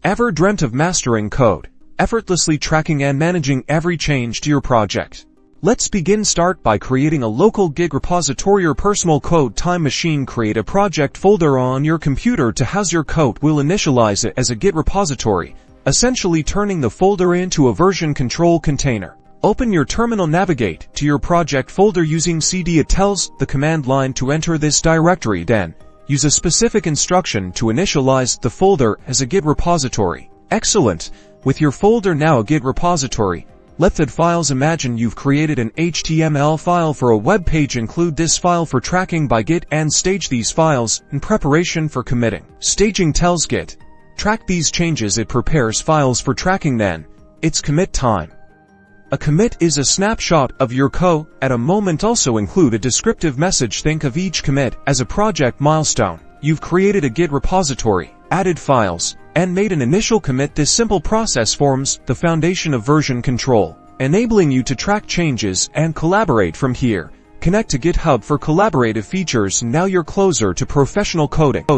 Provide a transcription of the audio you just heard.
Ever dreamt of mastering code, effortlessly tracking and managing every change to your project? Let's begin. Start by creating a local Git repository or personal code time machine. Create a project folder on your computer to house your code. We'll initialize it as a Git repository, essentially turning the folder into a version control container. Open your terminal. Navigate to your project folder using cd. It tells the command line to enter this directory. Then, use a specific instruction to initialize the folder as a Git repository. Excellent! With your folder now a Git repository, let the files. Imagine you've created an HTML file for a web page. Include this file for tracking by Git and stage these files in preparation for committing. Staging tells Git, track these changes. It prepares files for tracking. Then, it's commit time. A commit is a snapshot of your code at a moment. Also include a descriptive message. Think of each commit as a project milestone. You've created a Git repository, added files, and made an initial commit. This simple process forms the foundation of version control, enabling you to track changes and collaborate from here. Connect to GitHub for collaborative features. Now you're closer to professional coding.